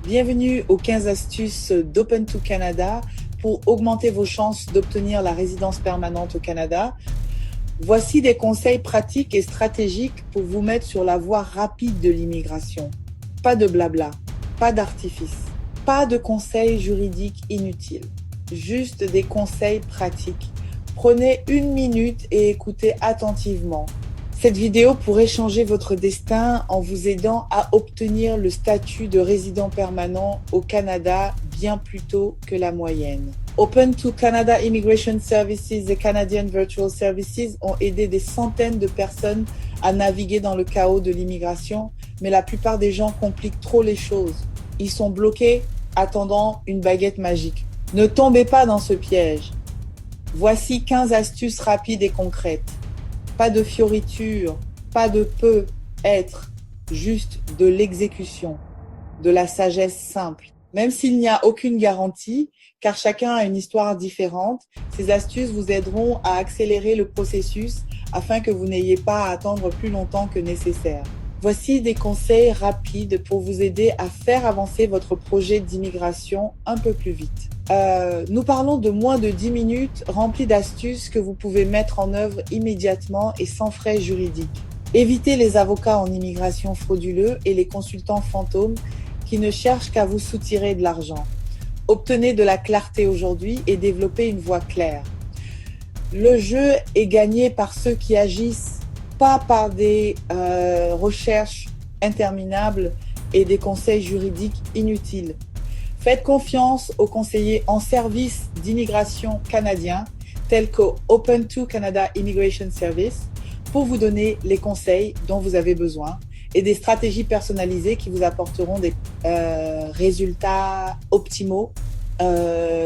Bienvenue aux 15 astuces d'Open2 Canada pour augmenter vos chances d'obtenir la résidence permanente au Canada. Voici des conseils pratiques et stratégiques pour vous mettre sur la voie rapide de l'immigration. Pas de blabla, pas d'artifice, pas de conseils juridiques inutiles, juste des conseils pratiques. Prenez 1 minute et écoutez attentivement. Cette vidéo pourrait changer votre destin en vous aidant à obtenir le statut de résident permanent au Canada bien plus tôt que la moyenne. Open2 Canada Immigration Services et Canadian Virtual Services ont aidé des centaines de personnes à naviguer dans le chaos de l'immigration, mais la plupart des gens compliquent trop les choses. Ils sont bloqués, attendant une baguette magique. Ne tombez pas dans ce piège. Voici 15 astuces rapides et concrètes. Pas de fioritures, pas de peut-être, juste de l'exécution, de la sagesse simple. Même s'il n'y a aucune garantie, car chacun a une histoire différente, ces astuces vous aideront à accélérer le processus afin que vous n'ayez pas à attendre plus longtemps que nécessaire. Voici des conseils rapides pour vous aider à faire avancer votre projet d'immigration un peu plus vite. Nous parlons de moins de 10 minutes remplies d'astuces que vous pouvez mettre en œuvre immédiatement et sans frais juridiques. Évitez les avocats en immigration frauduleux et les consultants fantômes qui ne cherchent qu'à vous soutirer de l'argent. Obtenez de la clarté aujourd'hui et développez une voix claire. Le jeu est gagné par ceux qui agissent, pas par des recherches interminables et des conseils juridiques inutiles. Faites confiance aux conseillers en service d'immigration canadiens tels que Open2 Canada Immigration Service pour vous donner les conseils dont vous avez besoin et des stratégies personnalisées qui vous apporteront des résultats optimaux.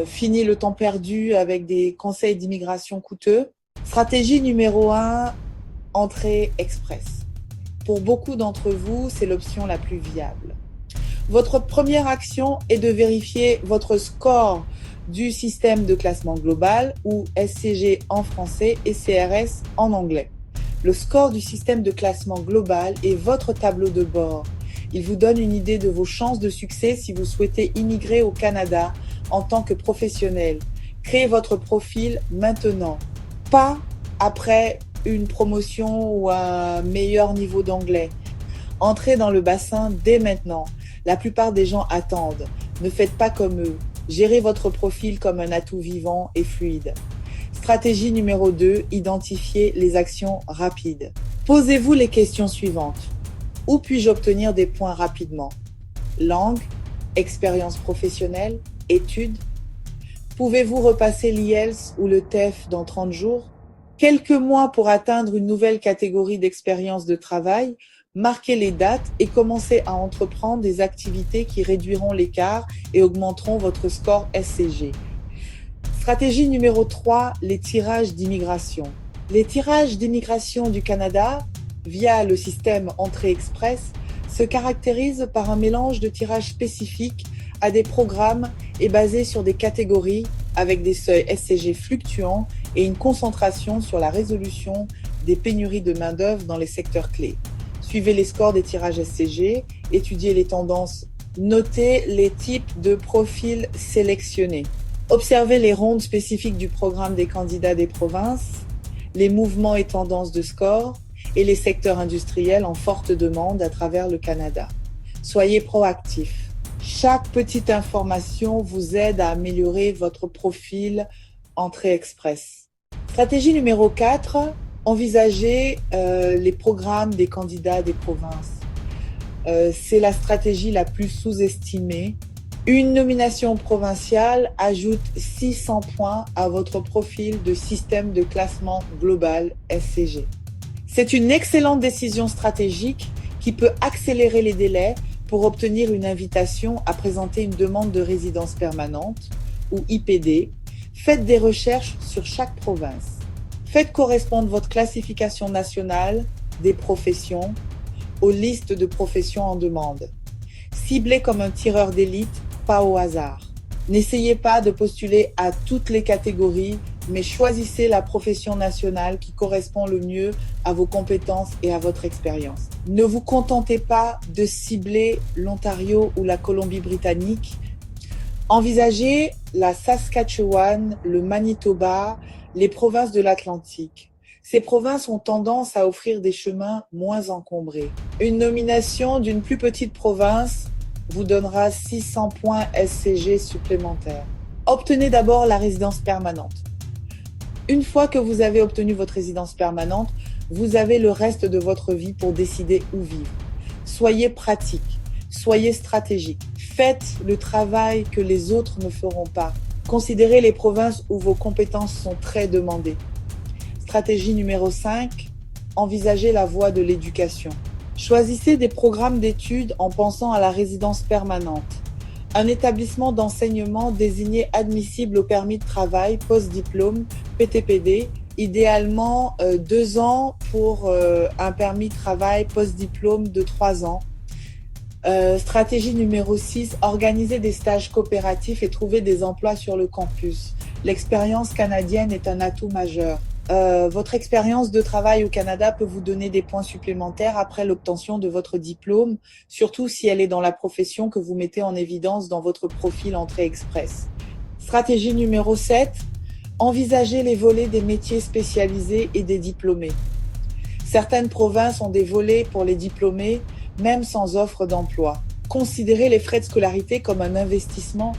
Fini le temps perdu avec des conseils d'immigration coûteux. Stratégie numéro 1, entrée express. Pour beaucoup d'entre vous, c'est l'option la plus viable. Votre première action est de vérifier votre score du système de classement global, ou SCG en français et CRS en anglais. Le score du système de classement global est votre tableau de bord. Il vous donne une idée de vos chances de succès si vous souhaitez immigrer au Canada en tant que professionnel. Créez votre profil maintenant, pas après une promotion ou un meilleur niveau d'anglais. Entrez dans le bassin dès maintenant. La plupart des gens attendent. Ne faites pas comme eux. Gérez votre profil comme un atout vivant et fluide. Stratégie numéro 2, identifiez les actions rapides. Posez-vous les questions suivantes. Où puis-je obtenir des points rapidement? Langue, expérience professionnelle, études? Pouvez-vous repasser l'IELTS ou le TEF dans 30 jours? Quelques mois pour atteindre une nouvelle catégorie d'expérience de travail? Marquez les dates et commencez à entreprendre des activités qui réduiront l'écart et augmenteront votre score SCG. Stratégie numéro 3, les tirages d'immigration. Les tirages d'immigration du Canada, via le système Entrée Express, se caractérisent par un mélange de tirages spécifiques à des programmes et basés sur des catégories avec des seuils SCG fluctuants et une concentration sur la résolution des pénuries de main-d'œuvre dans les secteurs clés. Suivez les scores des tirages SCG, étudiez les tendances, notez les types de profils sélectionnés. Observez les rondes spécifiques du programme des candidats des provinces, les mouvements et tendances de score et les secteurs industriels en forte demande à travers le Canada. Soyez proactifs. Chaque petite information vous aide à améliorer votre profil Entrée Express. Stratégie numéro 4. Envisagez les programmes des candidats des provinces. C'est la stratégie la plus sous-estimée. Une nomination provinciale ajoute 600 points à votre profil de système de classement global SCG. C'est une excellente décision stratégique qui peut accélérer les délais pour obtenir une invitation à présenter une demande de résidence permanente ou IPD. Faites des recherches sur chaque province. Faites correspondre votre classification nationale des professions aux listes de professions en demande. Ciblez comme un tireur d'élite, pas au hasard. N'essayez pas de postuler à toutes les catégories mais choisissez la profession nationale qui correspond le mieux à vos compétences et à votre expérience. Ne vous contentez pas de cibler l'Ontario ou la Colombie-Britannique. Envisagez la Saskatchewan, le Manitoba, les provinces de l'Atlantique. Ces provinces ont tendance à offrir des chemins moins encombrés. Une nomination d'une plus petite province vous donnera 600 points SCG supplémentaires. Obtenez d'abord la résidence permanente. Une fois que vous avez obtenu votre résidence permanente, vous avez le reste de votre vie pour décider où vivre. Soyez pratique, soyez stratégique. Faites le travail que les autres ne feront pas. Considérez les provinces où vos compétences sont très demandées. Stratégie numéro 5, envisagez la voie de l'éducation. Choisissez des programmes d'études en pensant à la résidence permanente. Un établissement d'enseignement désigné admissible au permis de travail post-diplôme PTPD, idéalement 2 ans pour un permis de travail post-diplôme de 3 ans. Stratégie numéro 6, organisez des stages coopératifs et trouver des emplois sur le campus. L'expérience canadienne est un atout majeur. Votre expérience de travail au Canada peut vous donner des points supplémentaires après l'obtention de votre diplôme, surtout si elle est dans la profession que vous mettez en évidence dans votre profil Entrée Express. Stratégie numéro 7, envisagez les volets des métiers spécialisés et des diplômés. Certaines provinces ont des volets pour les diplômés, même sans offre d'emploi. Considérez les frais de scolarité comme un investissement.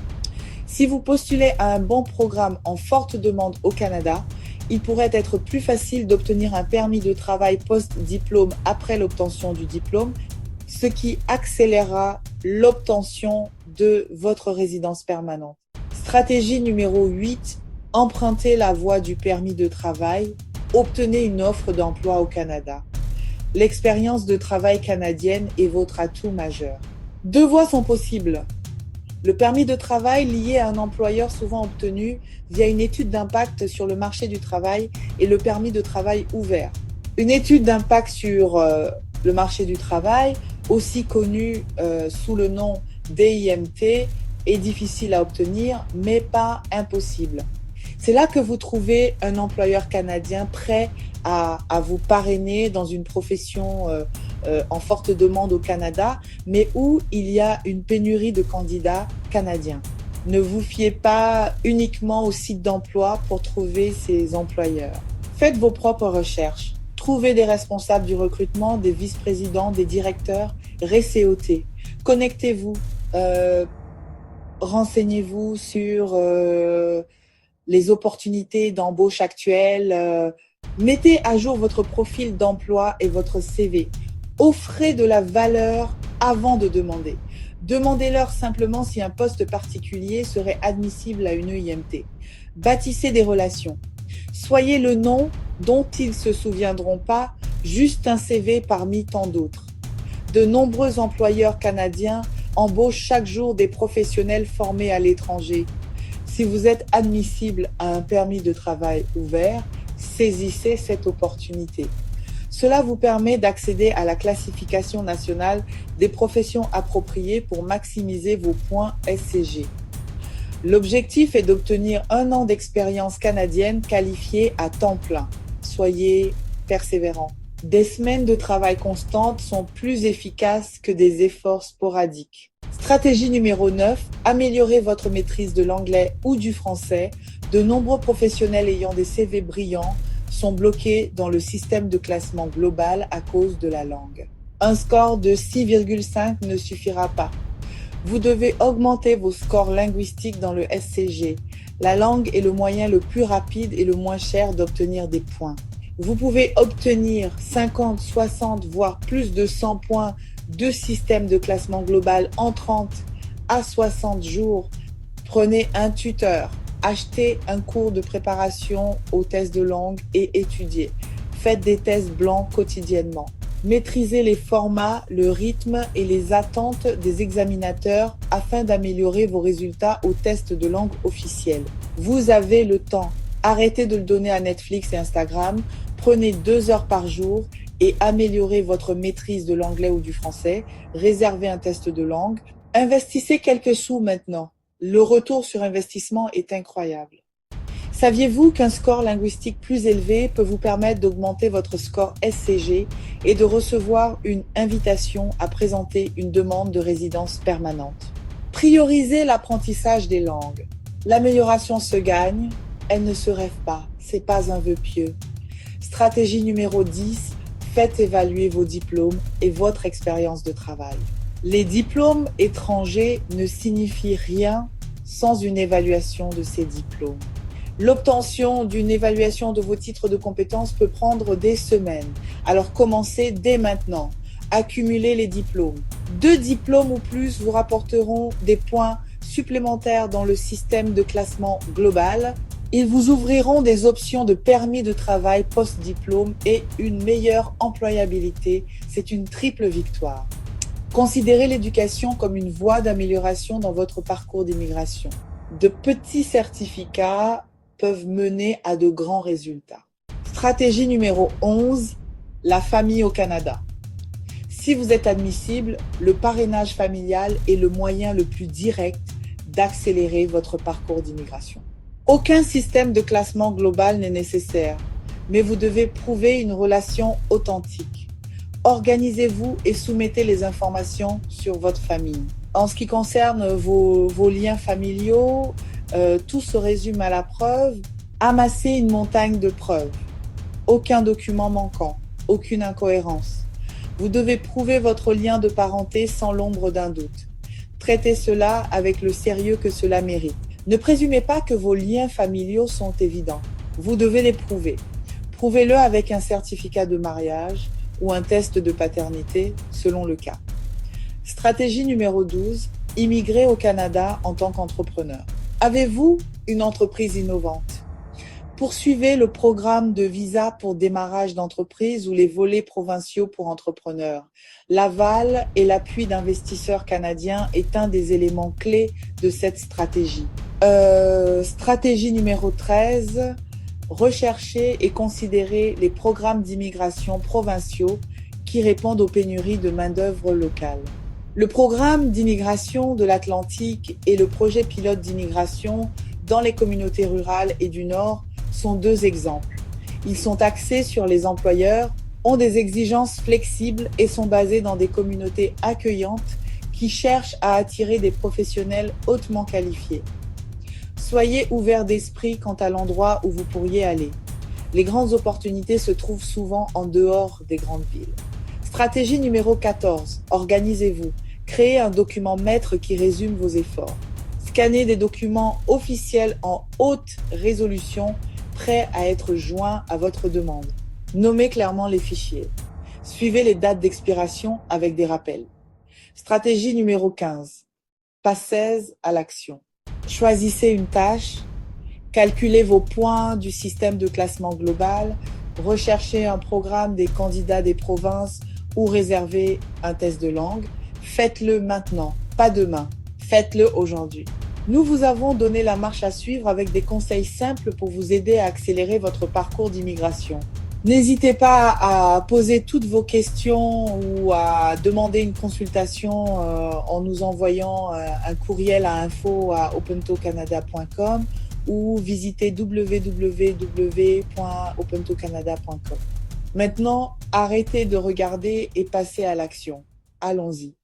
Si vous postulez à un bon programme en forte demande au Canada, il pourrait être plus facile d'obtenir un permis de travail post-diplôme après l'obtention du diplôme, ce qui accélérera l'obtention de votre résidence permanente. Stratégie numéro 8, empruntez la voie du permis de travail, obtenez une offre d'emploi au Canada. L'expérience de travail canadienne est votre atout majeur. 2 voies sont possibles. Le permis de travail lié à un employeur souvent obtenu via une étude d'impact sur le marché du travail et le permis de travail ouvert. Une étude d'impact sur le marché du travail, aussi connue sous le nom d'EIMT, est difficile à obtenir, mais pas impossible. C'est là que vous trouvez un employeur canadien prêt à vous parrainer dans une profession en forte demande au Canada, mais où il y a une pénurie de candidats canadiens. Ne vous fiez pas uniquement au site d'emploi pour trouver ces employeurs. Faites vos propres recherches. Trouvez des responsables du recrutement, des vice-présidents, des directeurs, RCOT. Connectez-vous, renseignez-vous sur les opportunités d'embauche actuelles. Mettez à jour votre profil d'emploi et votre CV. Offrez de la valeur avant de demander. Demandez-leur simplement si un poste particulier serait admissible à une EIMT. Bâtissez des relations. Soyez le nom dont ils ne se souviendront pas, juste un CV parmi tant d'autres. De nombreux employeurs canadiens embauchent chaque jour des professionnels formés à l'étranger. Si vous êtes admissible à un permis de travail ouvert, saisissez cette opportunité. Cela vous permet d'accéder à la classification nationale des professions appropriées pour maximiser vos points SCG. L'objectif est d'obtenir 1 an d'expérience canadienne qualifiée à temps plein. Soyez persévérants. Des semaines de travail constantes sont plus efficaces que des efforts sporadiques. Stratégie numéro 9, améliorez votre maîtrise de l'anglais ou du français. De nombreux professionnels ayant des CV brillants sont bloqués dans le système de classement global à cause de la langue. Un score de 6,5 ne suffira pas. Vous devez augmenter vos scores linguistiques dans le SCG. La langue est le moyen le plus rapide et le moins cher d'obtenir des points. Vous pouvez obtenir 50, 60, voire plus de 100 points de système de classement global en 30 à 60 jours. Prenez un tuteur. Achetez un cours de préparation aux tests de langue et étudiez. Faites des tests blancs quotidiennement. Maîtrisez les formats, le rythme et les attentes des examinateurs afin d'améliorer vos résultats aux tests de langue officiels. Vous avez le temps. Arrêtez de le donner à Netflix et Instagram. Prenez 2 heures par jour et améliorez votre maîtrise de l'anglais ou du français. Réservez un test de langue. Investissez quelques sous maintenant. Le retour sur investissement est incroyable. Saviez-vous qu'un score linguistique plus élevé peut vous permettre d'augmenter votre score SCG et de recevoir une invitation à présenter une demande de résidence permanente? Priorisez l'apprentissage des langues. L'amélioration se gagne, elle ne se rêve pas, c'est pas un vœu pieux. Stratégie numéro 10, faites évaluer vos diplômes et votre expérience de travail. Les diplômes étrangers ne signifient rien sans une évaluation de ces diplômes. L'obtention d'une évaluation de vos titres de compétences peut prendre des semaines. Alors commencez dès maintenant. Accumulez les diplômes. 2 diplômes ou plus vous rapporteront des points supplémentaires dans le système de classement global. Ils vous ouvriront des options de permis de travail post-diplôme et une meilleure employabilité. C'est une triple victoire. Considérez l'éducation comme une voie d'amélioration dans votre parcours d'immigration. De petits certificats peuvent mener à de grands résultats. Stratégie numéro 11, la famille au Canada. Si vous êtes admissible, le parrainage familial est le moyen le plus direct d'accélérer votre parcours d'immigration. Aucun système de classement global n'est nécessaire, mais vous devez prouver une relation authentique. Organisez-vous et soumettez les informations sur votre famille. En ce qui concerne vos liens familiaux, tout se résume à la preuve. Amassez une montagne de preuves. Aucun document manquant, aucune incohérence. Vous devez prouver votre lien de parenté sans l'ombre d'un doute. Traitez cela avec le sérieux que cela mérite. Ne présumez pas que vos liens familiaux sont évidents. Vous devez les prouver. Prouvez-le avec un certificat de mariage ou un test de paternité, selon le cas. Stratégie numéro 12, immigrer au Canada en tant qu'entrepreneur. Avez-vous une entreprise innovante? Poursuivez le programme de visa pour démarrage d'entreprise ou les volets provinciaux pour entrepreneurs. L'aval et l'appui d'investisseurs canadiens est un des éléments clés de cette stratégie. Stratégie numéro 13, rechercher et considérer les programmes d'immigration provinciaux qui répondent aux pénuries de main-d'œuvre locale. Le programme d'immigration de l'Atlantique et le projet pilote d'immigration dans les communautés rurales et du Nord sont 2 exemples. Ils sont axés sur les employeurs, ont des exigences flexibles et sont basés dans des communautés accueillantes qui cherchent à attirer des professionnels hautement qualifiés. Soyez ouverts d'esprit quant à l'endroit où vous pourriez aller. Les grandes opportunités se trouvent souvent en dehors des grandes villes. Stratégie numéro 14. Organisez-vous. Créez un document maître qui résume vos efforts. Scannez des documents officiels en haute résolution prêts à être joints à votre demande. Nommez clairement les fichiers. Suivez les dates d'expiration avec des rappels. Stratégie numéro 15. Passez à l'action. Choisissez une tâche. Calculez vos points du système de classement global. Recherchez un programme des candidats des provinces ou réservez un test de langue. Faites-le maintenant, pas demain. Faites-le aujourd'hui. Nous vous avons donné la marche à suivre avec des conseils simples pour vous aider à accélérer votre parcours d'immigration. N'hésitez pas à poser toutes vos questions ou à demander une consultation en nous envoyant un courriel à info@opentocanada.com ou visiter www.opentocanada.com. Maintenant, arrêtez de regarder et passez à l'action. Allons-y.